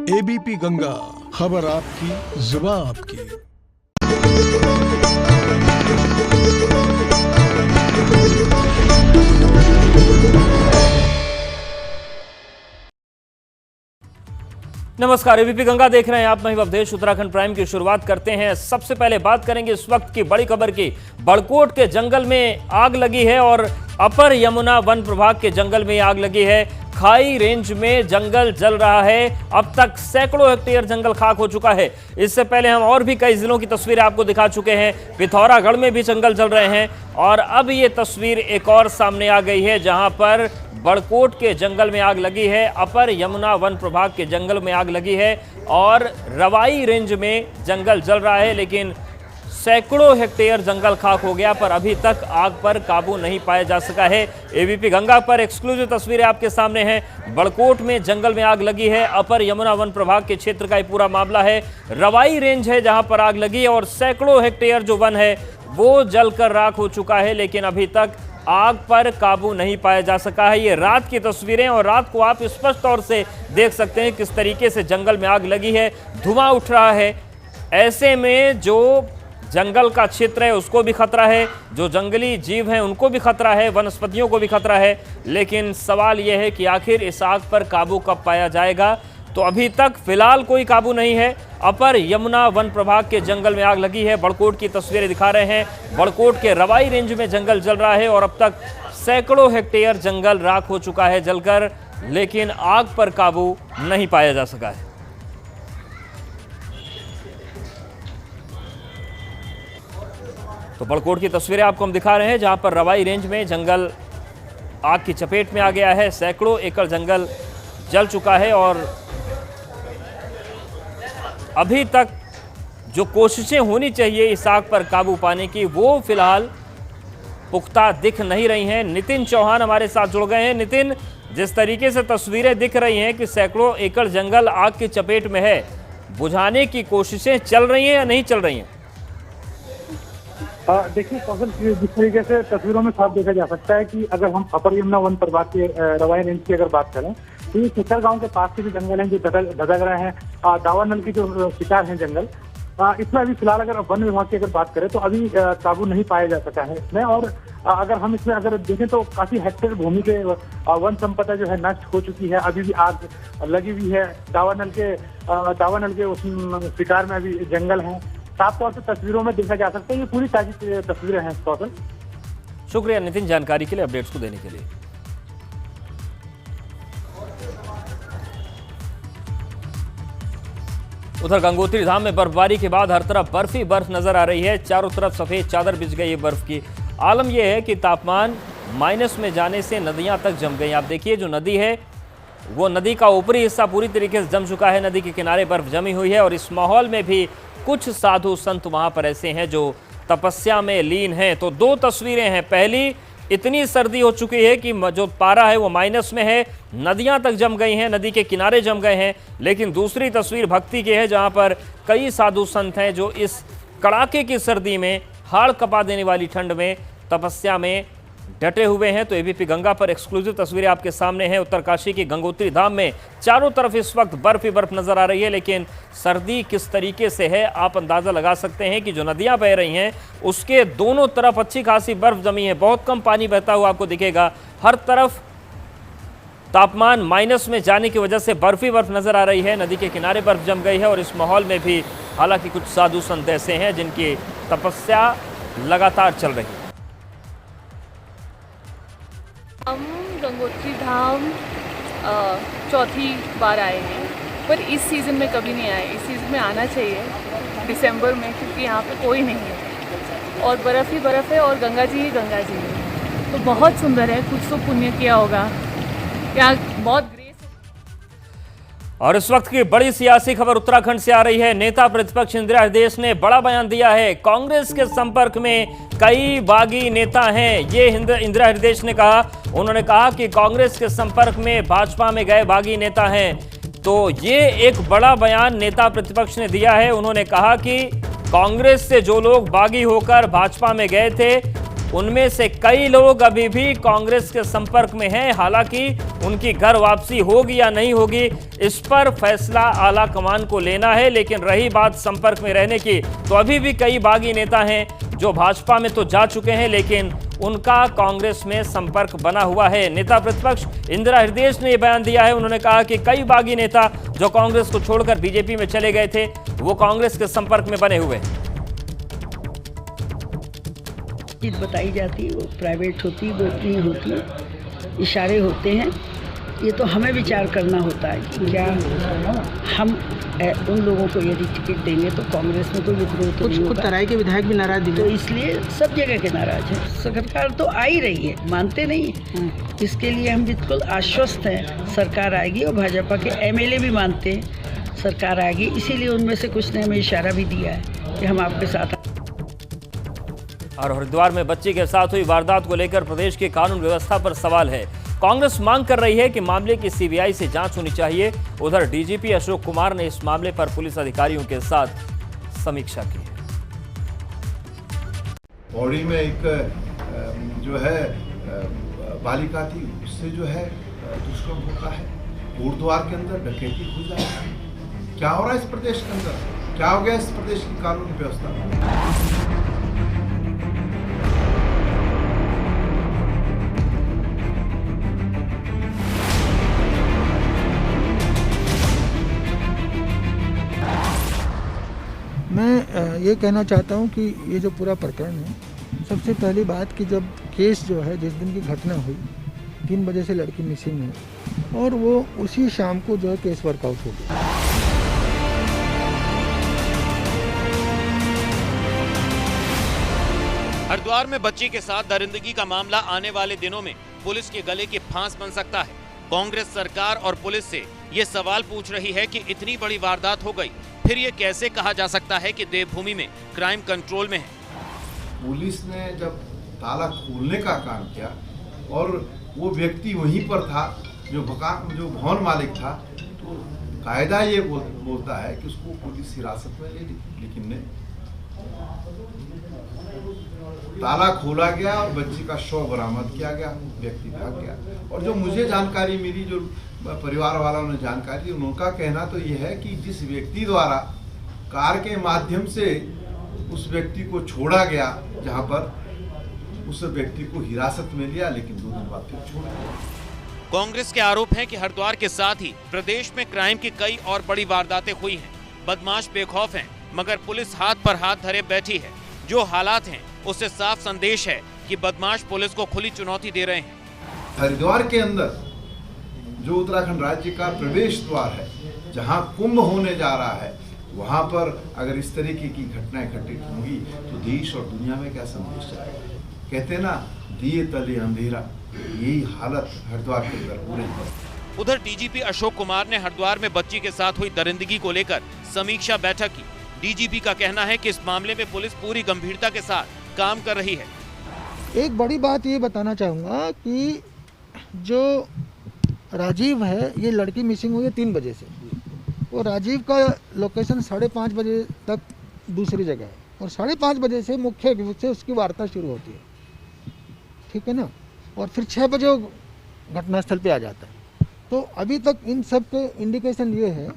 ABP Ganga, खबर आपकी, जुबान आपकी। नमस्कार, एबीपी गंगा देख रहे हैं आप। मैं अवधेश। उत्तराखंड प्राइम की शुरुआत करते हैं। सबसे पहले बात करेंगे इस वक्त की बड़ी खबर की। बड़कोट के जंगल में आग लगी है और अपर यमुना वन प्रभाग के जंगल में आग लगी है। खाई रेंज में जंगल जल रहा है। अब तक सैकड़ों हेक्टेयर जंगल खाक हो चुका है। इससे पहले हम और भी कई जिलों की तस्वीरें आपको दिखा चुके हैं। पिथौरागढ़ में भी जंगल जल रहे हैं और अब ये तस्वीर एक और सामने आ गई है जहां पर बड़कोट के जंगल में आग लगी है। अपर यमुना वन प्रभाग के जंगल में आग लगी है और रवाई रेंज में जंगल जल रहा है, लेकिन सैकड़ों हेक्टेयर जंगल खाक हो गया पर अभी तक आग पर काबू नहीं पाया जा सका है। एबीपी गंगा पर एक्सक्लूसिव तस्वीरें आपके सामने हैं। बड़कोट में जंगल में आग लगी है। अपर यमुना वन प्रभाग के क्षेत्र का ये पूरा मामला है। रवाई रेंज है जहां पर आग लगी है और सैकड़ों हेक्टेयर जो वन है वो जलकर राख हो चुका है, लेकिन अभी तक आग पर काबू नहीं पाया जा सका है। ये रात की तस्वीरें और रात को आप स्पष्ट तौर से देख सकते हैं किस तरीके से जंगल में आग लगी है। धुआं उठ रहा है। ऐसे में जो जंगल का क्षेत्र है उसको भी खतरा है, जो जंगली जीव हैं उनको भी खतरा है, वनस्पतियों को भी खतरा है। लेकिन सवाल यह है कि आखिर इस आग पर काबू कब पाया जाएगा। तो अभी तक फिलहाल कोई काबू नहीं है। अपर यमुना वन प्रभाग के जंगल में आग लगी है। बड़कोट की तस्वीरें दिखा रहे हैं। बड़कोट के रवाई रेंज में जंगल जल रहा है और अब तक सैकड़ों हेक्टेयर जंगल राख हो चुका है जलकर, लेकिन आग पर काबू नहीं पाया जा सका है। तो बड़कोट की तस्वीरें आपको हम दिखा रहे हैं जहां पर रवाई रेंज में जंगल आग की चपेट में आ गया है। सैकड़ों एकड़ जंगल जल चुका है और अभी तक जो कोशिशें होनी चाहिए इस आग पर काबू पाने की वो फिलहाल पुख्ता दिख नहीं रही हैं। नितिन चौहान हमारे साथ जुड़ गए हैं। नितिन, जिस तरीके से तस्वीरें दिख रही हैं कि सैकड़ों एकड़ जंगल आग की चपेट में है, बुझाने की कोशिशें चल रही हैं या नहीं चल रही हैं? देखिए कौशल, जिस तरीके से तस्वीरों में साफ देखा जा सकता है कि अगर हम अपर यमुना वन प्रभाग के रवाई रेंज की अगर बात करें तो ये शिकार गांव के पास के जो जंगल हैं जो धधक रहे हैं, दावानल की जो शिकार है जंगल, इसमें अभी फिलहाल अगर वन विभाग की अगर बात करें तो अभी काबू नहीं पाया जा सका है इसमें। और अगर हम इसमें अगर देखें तो काफी हेक्टेयर भूमि के वन संपदा जो है नष्ट हो चुकी है। अभी भी आग लगी हुई है। दावानल के उस शिकार में अभी जंगल है। साफ तौर से तस्वीरों में देखा जा सकता है। ये पूरी ताजी तस्वीरें हैं कौशल। शुक्रिया नितिन, जानकारी के लिए, अपडेट्स को देने के लिए। उधर गंगोत्री धाम में बर्फबारी के बाद हर तरफ बर्फ ही बर्फ नजर आ रही है। चारों तरफ सफेद चादर बिछ गई है बर्फ की। आलम यह है कि तापमान माइनस में जाने से नदियां तक जम गई। आप देखिए जो नदी है वो नदी का ऊपरी हिस्सा पूरी तरीके से जम चुका है। नदी के किनारे बर्फ जमी हुई है और इस माहौल में भी कुछ साधु संत वहां पर ऐसे हैं जो तपस्या में लीन हैं। तो दो तस्वीरें हैं। पहली, इतनी सर्दी हो चुकी है कि जो पारा है वो माइनस में है, नदियां तक जम गई हैं, नदी के किनारे जम गए हैं। लेकिन दूसरी तस्वीर भक्ति की है जहां पर कई साधु संत हैं जो इस कड़ाके की सर्दी में, हाड़ कपा देने वाली ठंड में तपस्या में डटे हुए हैं। तो एबीपी गंगा पर एक्सक्लूसिव तस्वीरें आपके सामने हैं। उत्तरकाशी की गंगोत्री धाम में चारों तरफ इस वक्त बर्फ ही बर्फ नजर आ रही है, लेकिन सर्दी किस तरीके से है आप अंदाजा लगा सकते हैं कि जो नदियां बह रही हैं उसके दोनों तरफ अच्छी खासी बर्फ जमी है। बहुत कम पानी बहता हुआ आपको दिखेगा। हर तरफ तापमान माइनस में जाने की वजह से बर्फ ही बर्फ नजर आ रही है। नदी के किनारे बर्फ जम गई है और इस माहौल में भी हालांकि कुछ साधु संत ऐसे हैं जिनकी तपस्या लगातार चल रही है। हम गंगोत्री धाम चौथी बार आए हैं, पर इस सीज़न में कभी नहीं आए। इस सीज़न में आना चाहिए दिसंबर में, क्योंकि यहाँ पे कोई नहीं है और बर्फ़ ही बर्फ़ है और गंगा जी ही गंगा जी है। तो बहुत सुंदर है। कुछ तो पुण्य किया होगा, यहाँ बहुत ग्रेस। और इस वक्त की बड़ी सियासी खबर उत्तराखंड से आ रही है। नेता प्रतिपक्ष इंदिरा हृदयेश ने बड़ा बयान दिया है। कांग्रेस के संपर्क में कई बागी नेता हैं, ये इंदिरा हृदयेश ने कहा। उन्होंने कहा कि कांग्रेस के संपर्क में भाजपा में गए बागी नेता हैं। तो ये एक बड़ा बयान नेता प्रतिपक्ष ने दिया है। उन्होंने कहा कि कांग्रेस से जो लोग बागी होकर भाजपा में गए थे उनमें से कई लोग अभी भी कांग्रेस के संपर्क में हैं। हालांकि उनकी घर वापसी होगी या नहीं होगी, इस पर फैसला आला कमान को लेना है। लेकिन रही बात संपर्क में रहने की, तो अभी भी कई बागी नेता हैं जो भाजपा में तो जा चुके हैं, लेकिन उनका कांग्रेस में संपर्क बना हुआ है। नेता प्रतिपक्ष इंदिरा हृदय ने यह बयान दिया है। उन्होंने कहा कि कई बागी नेता जो कांग्रेस को छोड़कर बीजेपी में चले गए थे, वो कांग्रेस के संपर्क में बने हुए हैं। चीज बताई जाती है वो प्राइवेट होती, वो इतनी होती, इशारे होते हैं। ये तो हमें विचार करना होता है कि क्या हम उन लोगों को यदि टिकट देंगे तो कांग्रेस में कोई विद्रोह तो नहीं होगा। तराई के विधायक भी नाराज दिखे, तो इसलिए सब जगह के नाराज हैं। सरकार तो आ ही रही है, मानते नहीं। इसके लिए हम बिल्कुल आश्वस्त हैं, सरकार आएगी। और भाजपा के एमएलए भी मानते हैं सरकार आएगी, इसीलिए उनमें से कुछ ने हमें इशारा भी दिया है कि हम आपके साथ। और हरिद्वार में बच्ची के साथ हुई वारदात को लेकर प्रदेश की कानून व्यवस्था पर सवाल है। कांग्रेस मांग कर रही है कि मामले की सीबीआई से जांच होनी चाहिए। उधर डीजीपी अशोक कुमार ने इस मामले पर पुलिस अधिकारियों के साथ समीक्षा की। पौड़ी में एक जो है बालिका थी, उससे जो है दुष्कर्म होता है। गुरुद्वार के अंदर डकैती हो जाए, क्या हो रहा है इस प्रदेश के अंदर? क्या हो गया इस प्रदेश की कानून व्यवस्था? मैं ये कहना चाहता हूँ कि ये जो पूरा प्रकरण है, सबसे पहली बात कि जब केस जो है, जिस दिन की घटना हुई 3 बजे से लड़की मिसिंग है और वो उसी शाम को जो है केस वर्कआउट हो गया। हरिद्वार में बच्ची के साथ दरिंदगी का मामला आने वाले दिनों में पुलिस के गले की फांस बन सकता है। कांग्रेस सरकार और पुलिस से ये सवाल पूछ रही है कि इतनी बड़ी वारदात हो गई, फिर ये कैसे कहा जा सकता है कि देवभूमि में क्राइम कंट्रोल में है। पुलिस ने जब ताला खोलने का काम किया और वो व्यक्ति वहीं पर था जो भवन मालिक था, तो कायदा ये बोलता है कि उसको पुलिस हिरासत में ले ली। लेकिन नहीं, ताला खोला गया और बच्ची का शव बरामद किया गया, व्यक्ति भाग गया। और जो मुझे जानकारी मिली, जो परिवार वालों ने जानकारी, उनका कहना तो यह है कि जिस व्यक्ति द्वारा कार के माध्यम से उस व्यक्ति को छोड़ा गया, जहां पर उस व्यक्ति को हिरासत में लिया, लेकिन 2 दिन बाद फिर छोड़ दिया। कांग्रेस के आरोप हैं कि हरिद्वार के साथ ही प्रदेश में क्राइम की कई और बड़ी वारदातें हुई हैं। बदमाश बेखौफ हैं, मगर पुलिस हाथ पर हाथ धरे बैठी है। जो हालात हैं, उससे साफ संदेश है कि बदमाश पुलिस को खुली चुनौती दे रहे हैं। हरिद्वार के अंदर जो उत्तराखंड राज्य का प्रवेश द्वार है, जहां कुंभ होने जा रहा है, वहां पर अगर इस तरीके की घटनाएं घटित होंगी तो देश और दुनिया में क्या संदेश जाएगा? कहते ना, दिए तले अंधेरा, यही हालत हरिद्वार के अंदर हो रही है। उधर डीजीपी अशोक कुमार ने हरिद्वार में बच्ची के साथ हुई दरिंदगी को लेकर समीक्षा बैठक की। डीजीपी का कहना है कि इस मामले में पुलिस पूरी गंभीरता के साथ काम कर रही है। एक बड़ी बात ये बताना चाहूँगा कि जो राजीव है, ये लड़की मिसिंग हुई है 3 बजे से, और राजीव का लोकेशन 5:30 बजे तक दूसरी जगह है, और 5:30 बजे से मुख्य रूप से उसकी वार्ता शुरू होती है, ठीक है ना, और फिर 6 बजे वो घटनास्थल पे आ जाता है। तो अभी तक इन सब के इंडिकेशन ये है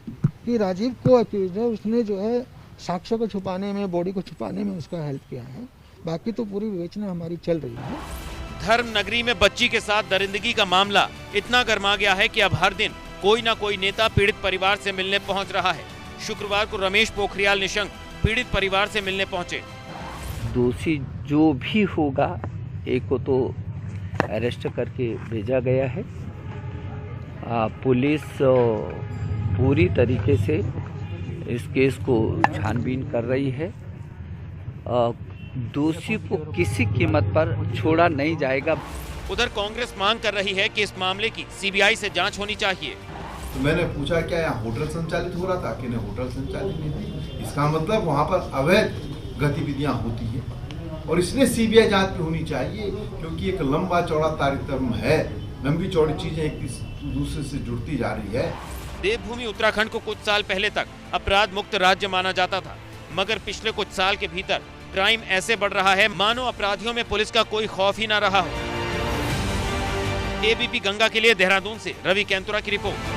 कि राजीव को अक्यूज है, उसने जो है साक्ष्यों को छुपाने में, बॉडी को छुपाने में उसका हेल्प किया है। बाकी तो पूरी विवेचना हमारी चल रही है। धर्म नगरी में बच्ची के साथ दरिंदगी का मामला इतना गर्मा गया है कि अब हर दिन कोई ना कोई नेता पीड़ित परिवार से मिलने पहुंच रहा है। शुक्रवार को रमेश पोखरियाल निशंक पीड़ित परिवार से मिलने पहुंचे। दोषी जो भी होगा, एक को तो अरेस्ट करके भेजा गया है। पुलिस पूरी तरीके से इस केस को छानबीन कर रही है। दोषी को किसी कीमत पर छोड़ा नहीं जाएगा। उधर कांग्रेस मांग कर रही है कि इस मामले की सीबीआई से जांच होनी चाहिए। तो मैंने पूछा क्या यहाँ होटल संचालित हो रहा था कि नहीं, होटल संचालित नहीं थी। इसका मतलब वहाँ पर अवैध गतिविधियाँ होती है और इसलिए सीबीआई जांच भी होनी चाहिए, क्योंकि एक लंबा चौड़ा तारतम्य है, लंबी चौड़ी चीजें एक दूसरे से जुड़ती जा रही है। देवभूमि उत्तराखंड को कुछ साल पहले तक अपराध मुक्त राज्य माना जाता था, मगर पिछले कुछ साल के भीतर क्राइम ऐसे बढ़ रहा है मानो अपराधियों में पुलिस का कोई खौफ ही ना रहा हो। एबीपी गंगा के लिए देहरादून से रवि कैंतुरा की रिपोर्ट।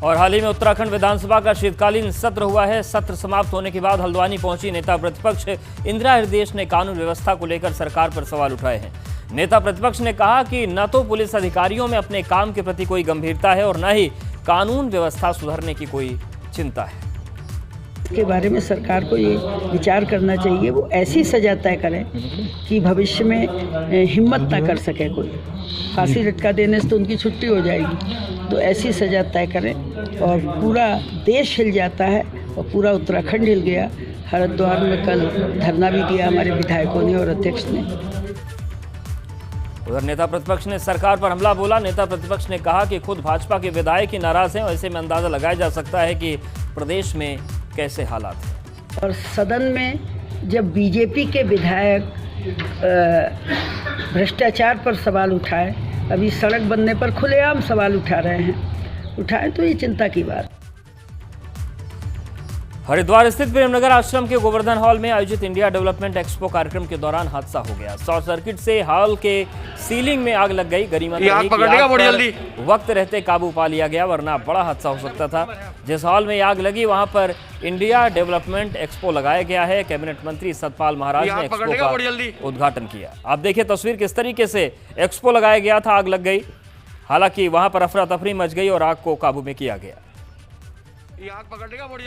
और हाल ही में उत्तराखंड विधानसभा का शीतकालीन सत्र हुआ है। सत्र समाप्त होने के बाद हल्द्वानी पहुंची नेता प्रतिपक्ष इंदिरा हृदयेश ने कानून व्यवस्था को लेकर सरकार पर सवाल उठाए हैं। नेता प्रतिपक्ष ने कहा कि न तो पुलिस अधिकारियों में अपने काम के प्रति कोई गंभीरता है और न ही कानून व्यवस्था सुधरने की कोई चिंता है। इसके बारे में सरकार को ये विचार करना चाहिए, वो ऐसी सजा तय करें कि भविष्य में हिम्मत ना कर सके कोई। फांसी लटका देने से तो उनकी छुट्टी हो जाएगी, तो ऐसी सजा तय करें। और पूरा देश हिल जाता है और पूरा उत्तराखंड हिल गया। हरिद्वार में कल धरना भी दिया हमारे विधायकों ने और अध्यक्ष ने। उधर नेता प्रतिपक्ष ने सरकार पर हमला बोला। नेता प्रतिपक्ष ने कहा कि खुद भाजपा के विधायक ही नाराज हैं, ऐसे में अंदाजा लगाया जा सकता है कि प्रदेश में कैसे हालात हैं। और सदन में जब बीजेपी के विधायक भ्रष्टाचार पर सवाल उठाए, अभी सड़क बनने पर खुलेआम सवाल उठा रहे हैं, उठाए तो ये चिंता की बात। हरिद्वार स्थित प्रेमनगर आश्रम के गोवर्धन हॉल में आयोजित इंडिया डेवलपमेंट एक्सपो कार्यक्रम के दौरान हादसा हो गया। शॉर्ट सर्किट से हॉल के सीलिंग में आग लग गई। गरिमा वक्त रहते काबू पा लिया गया, वरना बड़ा हादसा हो सकता था। जिस हॉल में आग लगी वहां पर इंडिया डेवलपमेंट एक्सपो लगाया गया है। कैबिनेट मंत्री सतपाल महाराज ने एक्सपो का उद्घाटन किया। आप देखिए तस्वीर किस तरीके से एक्सपो लगाया गया था, आग लग गई। हालांकि वहां पर अफरा तफरी मच गई और आग को काबू में किया गया।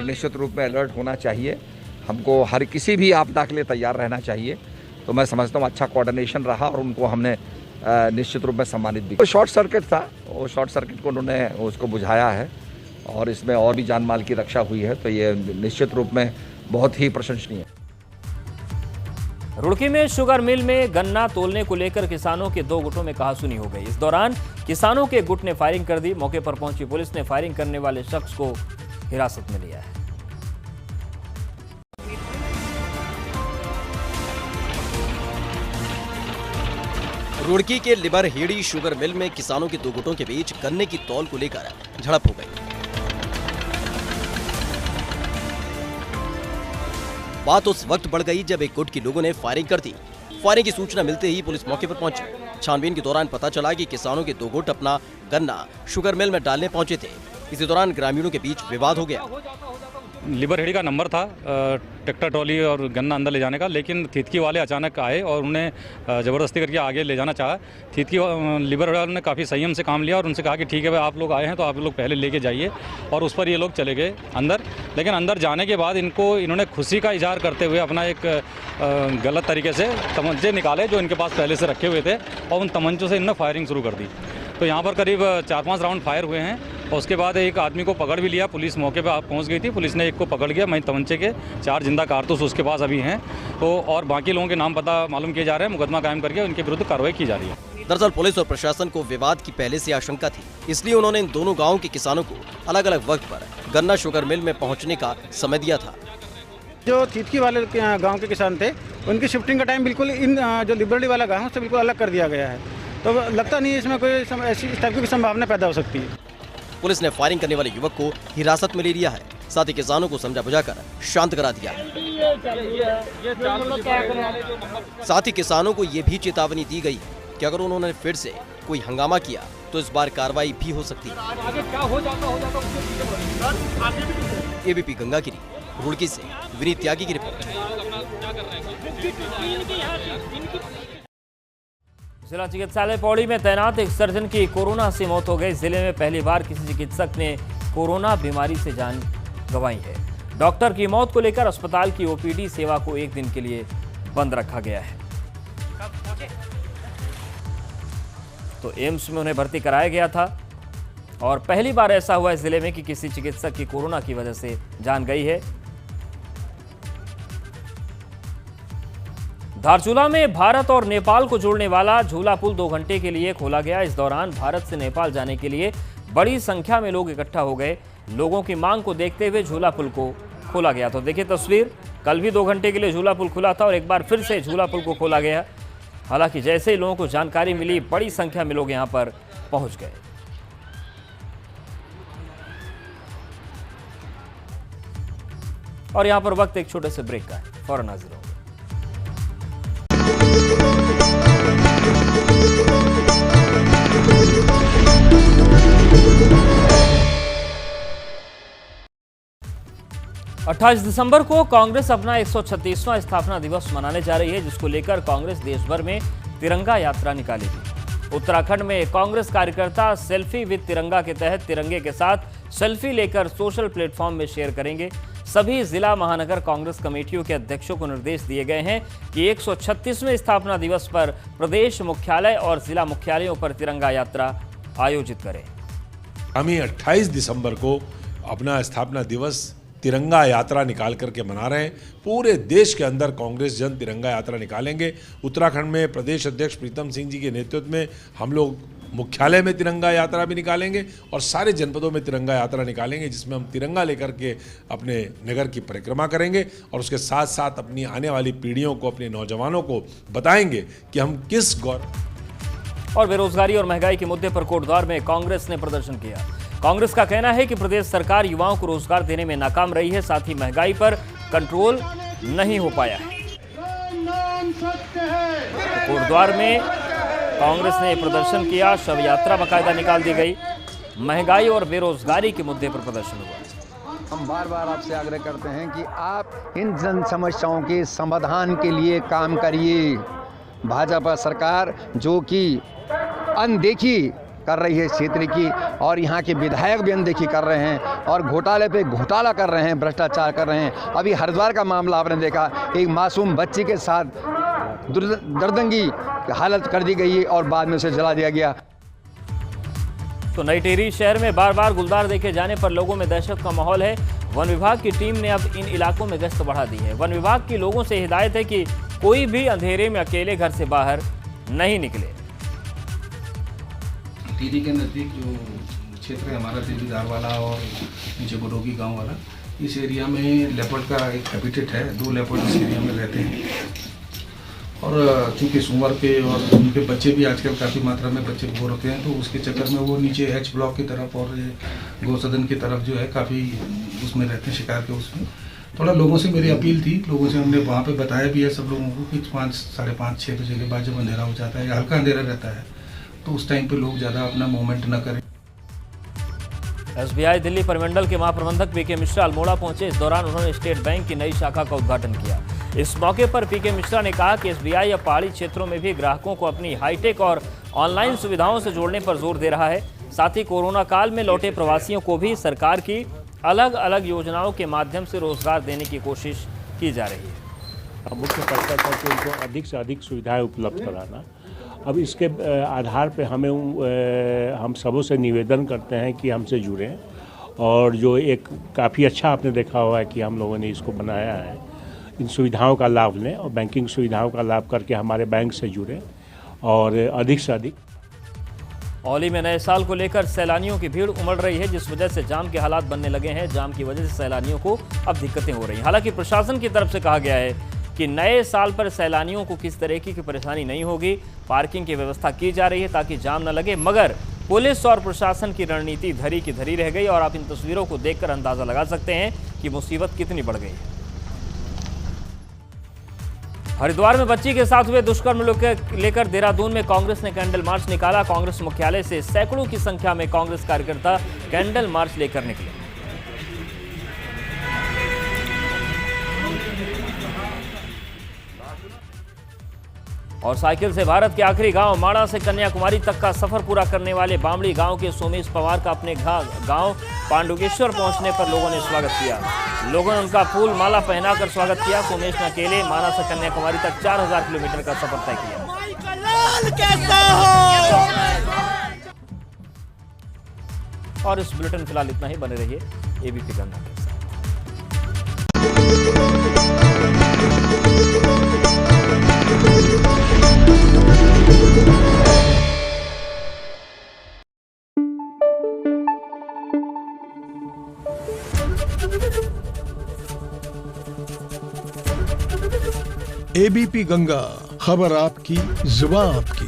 निश्चित रूप में अलर्ट होना चाहिए, हमको हर किसी भी आपदा के लिए तैयार रहना चाहिए। तो मैं समझता हूँ अच्छा कोऑर्डिनेशन रहा और उनको हमने निश्चित रूप में सम्मानित भी। तो शॉर्ट सर्किट था, वो शॉर्ट सर्किट को उन्होंने उसको बुझाया है और इसमें और भी जान माल की रक्षा हुई है, तो ये निश्चित रूप में बहुत ही प्रशंसनीय है। रुड़की में शुगर मिल में गन्ना तोलने को लेकर किसानों के दो गुटों में कहासुनी हो गई। इस दौरान किसानों के गुट ने फायरिंग कर दी। मौके पर पहुंची पुलिस ने फायरिंग करने वाले शख्स को हिरासत में लिया है। रुड़की के लिबर हेड़ी शुगर मिल में किसानों के दो गुटों के बीच गन्ने की तौल को लेकर झड़प हो गई। बात उस वक्त बढ़ गई जब एक गुट के लोगों ने फायरिंग कर दी। फायरिंग की सूचना मिलते ही पुलिस मौके पर पहुंची। छानबीन के दौरान पता चला कि किसानों के दो गुट अपना गन्ना शुगर मिल में डालने पहुंचे थे। इसी दौरान ग्रामीणों के बीच विवाद हो गया। लिबर हेड़ी का नंबर था ट्रैक्टर ट्रॉली और गन्ना अंदर ले जाने का, लेकिन थीतकी वाले अचानक आए और उन्हें ज़बरदस्ती करके आगे ले जाना चाहा। थीतकी लिबर वालों ने काफ़ी संयम से काम लिया और उनसे कहा कि ठीक है भाई, आप लोग आए हैं तो आप लोग पहले लेके जाइए, और उस पर ये लोग चले गए अंदर। लेकिन अंदर जाने के बाद इन्होंने खुशी का इजहार करते हुए अपना एक गलत तरीके से तमंचे निकाले जो इनके पास पहले से रखे हुए थे, और उन तमंचों से इन्होंने फायरिंग शुरू कर दी। तो यहाँ पर करीब 4-5 राउंड फायर हुए हैं और उसके बाद एक आदमी को पकड़ भी लिया। पुलिस मौके पर पहुँच गई थी, पुलिस ने एक को पकड़ लिया। वहीं तमंचे के 4 जिंदा कारतूस उसके पास अभी हैं, तो और बाकी लोगों के नाम पता मालूम किए जा रहे हैं। मुकदमा कायम करके उनके विरुद्ध कार्रवाई की जा रही है। दरअसल पुलिस और प्रशासन को विवाद की पहले से आशंका थी, इसलिए उन्होंने इन दोनों गाँव के किसानों को अलग अलग वक्त पर गन्ना शुगर मिल में पहुँचने का समय दिया था। जो थीतकी वाले गांव के किसान थे, उनकी शिफ्टिंग का टाइम बिल्कुल इन जो लिबर्टी वाला गांव से बिल्कुल अलग कर दिया गया है, तो लगता नहीं है इसमें कोई ऐसी इस टाइप की संभावना पैदा हो सकती है। पुलिस ने फायरिंग करने वाले युवक को हिरासत में ले लिया है, साथ ही किसानों को समझा बुझाकर शांत करा दिया है। साथ ही किसानों को ये भी चेतावनी दी गई कि अगर उन्होंने फिर से कोई हंगामा किया तो इस बार कार्रवाई भी हो सकती है। एबीपी गंगागिरी रुड़की से विनीत त्यागी की रिपोर्ट। जिला चिकित्सालय पौड़ी में तैनात एक सर्जन की कोरोना से मौत हो गई। जिले में पहली बार किसी चिकित्सक ने कोरोना बीमारी से जान गंवाई है। डॉक्टर की मौत को लेकर अस्पताल की ओपीडी सेवा को एक दिन के लिए बंद रखा गया है। तो एम्स में उन्हें भर्ती कराया गया था और पहली बार ऐसा हुआ है जिले में कि किसी चिकित्सक की कोरोना की वजह से जान गई है। धारचूला में भारत और नेपाल को जोड़ने वाला झूला पुल 2 घंटे के लिए खोला गया। इस दौरान भारत से नेपाल जाने के लिए बड़ी संख्या में लोग इकट्ठा हो गए। लोगों की मांग को देखते हुए झूला पुल को खोला गया। तो देखिए तस्वीर, कल भी 2 घंटे के लिए झूला पुल खुला था और एक बार फिर से झूला पुल को खोला गया। हालांकि जैसे ही लोगों को जानकारी मिली, बड़ी संख्या में लोग यहां पर पहुंच गए। और यहां पर वक्त एक छोटे से ब्रेक का है, फौरन हाजिर होंगे। अट्ठाईस दिसंबर को कांग्रेस अपना 136वां स्थापना दिवस मनाने जा रही है, जिसको लेकर कांग्रेस देश भर में तिरंगा यात्रा निकालेगी। उत्तराखंड में कांग्रेस कार्यकर्ता सेल्फी विद तिरंगा के तहत तिरंगे के साथ सेल्फी लेकर सोशल प्लेटफॉर्म में शेयर करेंगे। सभी जिला महानगर कांग्रेस कमेटियों के अध्यक्षों को निर्देश दिए गए हैं कि 136वें स्थापना दिवस पर प्रदेश मुख्यालय और जिला मुख्यालयों पर तिरंगा यात्रा आयोजित करें। हम 28 दिसंबर को अपना स्थापना दिवस तिरंगा यात्रा निकाल करके मना रहे हैं। पूरे देश के अंदर कांग्रेस जन तिरंगा यात्रा निकालेंगे। उत्तराखंड में प्रदेश अध्यक्ष प्रीतम सिंह जी के नेतृत्व में हम लोग मुख्यालय में तिरंगा यात्रा भी निकालेंगे और सारे जनपदों में तिरंगा यात्रा निकालेंगे, जिसमें हम तिरंगा लेकर के अपने नगर की परिक्रमा करेंगे और उसके साथ साथ अपनी आने वाली पीढ़ियों को, अपने नौजवानों को बताएंगे कि हम किस गौरव। और बेरोजगारी और महंगाई के मुद्दे पर कोटद्वार में कांग्रेस ने प्रदर्शन किया। कांग्रेस का कहना है कि प्रदेश सरकार युवाओं को रोजगार देने में नाकाम रही है, साथ ही महंगाई पर कंट्रोल नहीं हो पाया है। कोटद्वार में कांग्रेस ने प्रदर्शन किया, शव यात्रा बाकायदा निकाल दी गई। महंगाई और बेरोजगारी के मुद्दे पर प्रदर्शन हुआ। हम बार बार आपसे आग्रह करते हैं कि आप इन जन समस्याओं के समाधान के लिए काम करिए। भाजपा सरकार जो कि अनदेखी कर रही है क्षेत्र की, और यहाँ के विधायक भी अनदेखी कर रहे हैं और घोटाले पे घोटाला कर रहे हैं, भ्रष्टाचार कर रहे हैं। अभी हरिद्वार का मामला आपने देखा, एक मासूम बच्ची के साथ दर्दंगी हालत कर दी गई और बाद में उसे जला दिया गया। तो नई टिहरी शहर में बार बार गुलदार देखे जाने पर लोगों में दहशत का माहौल है। वन विभाग की टीम ने अब इन इलाकों में गश्त बढ़ा दी है। वन विभाग की लोगों से हिदायत है कि कोई भी अंधेरे में अकेले घर से बाहर नहीं निकले। टिहरी के नज़दीक जो क्षेत्र है हमारा देवीदार वाला और नीचे बडोगी गांव वाला, इस एरिया में लेपर्ड का एक हैबिटेट है। 2 लेपर्ड इस एरिया में रहते हैं और चूँकि सुअर के और उनके बच्चे भी आजकल काफ़ी मात्रा में बच्चे हो रखे हैं, तो उसके चक्कर में वो नीचे एच ब्लॉक की तरफ और गौसदन की तरफ जो है काफ़ी उसमें रहते हैं, शिकार के उसमें। थोड़ा लोगों से मेरी अपील थी, लोगों से हमने वहाँ पे बताया भी है सब लोगों को कि 5, साढ़े 5, 6 बजे के बाद जब अंधेरा हो जाता है या हल्का अंधेरा रहता है तो उस टाइम पे लोग ज़्यादा अपना मूवमेंट न करें। एसबीआई दिल्ली परिमंडल के महाप्रबंधक पीके मिश्रा अल्मोड़ा पहुंचे। इस दौरान उन्होंने स्टेट बैंक की नई शाखा का उद्घाटन किया। इस मौके पर पीके मिश्रा ने कहा कि एसबीआई अब पहाड़ी क्षेत्रों में भी ग्राहकों को अपनी हाईटेक और ऑनलाइन सुविधाओं से जोड़ने पर जोर दे रहा है। साथ ही कोरोना काल में लौटे प्रवासियों को भी सरकार की अलग अलग योजनाओं के माध्यम से रोजगार देने की कोशिश की जा रही है। मुख्य फैसला था कि उनको अधिक से अधिक सुविधाएं उपलब्ध कराना। अब इसके आधार पे हम सबों से निवेदन करते हैं कि हमसे जुड़ें, और जो एक काफ़ी अच्छा आपने देखा हुआ है कि हम लोगों ने इसको बनाया है, इन सुविधाओं का लाभ लें और बैंकिंग सुविधाओं का लाभ करके हमारे बैंक से जुड़ें और अधिक से अधिक। औली में नए साल को लेकर सैलानियों की भीड़ उमड़ रही है, जिस वजह से जाम के हालात बनने लगे हैं। जाम की वजह से सैलानियों को अब दिक्कतें हो रही हैं। हालांकि प्रशासन की तरफ से कहा गया है कि नए साल पर सैलानियों को किस तरह की परेशानी नहीं होगी। पार्किंग की व्यवस्था की जा रही है ताकि जाम न लगे, मगर पुलिस और प्रशासन की रणनीति धरी की धरी रह गई और आप इन तस्वीरों को देखकर अंदाजा लगा सकते हैं कि मुसीबत कितनी बढ़ गई है। हरिद्वार में बच्ची के साथ हुए दुष्कर्म लेकर देहरादून में कांग्रेस ने कैंडल मार्च निकाला। कांग्रेस मुख्यालय से सैकड़ों की संख्या में कांग्रेस कार्यकर्ता कैंडल मार्च लेकर निकले। और साइकिल से भारत के आखिरी गांव माणा से कन्याकुमारी तक का सफर पूरा करने वाले बामड़ी गांव के सोमेश पवार का अपने गांव पांडुकेश्वर पहुंचने पर लोगों ने स्वागत किया। लोगों ने उनका फूल माला पहनाकर स्वागत किया। सोमेश ने अकेले माणा से कन्याकुमारी तक 4000 किलोमीटर का सफर तय किया। और इस बुलेटिन फिलहाल इतना ही। बने रहिए एबीपी गंगा के साथ। एबीपी गंगा, खबर आपकी, जुबान आपकी।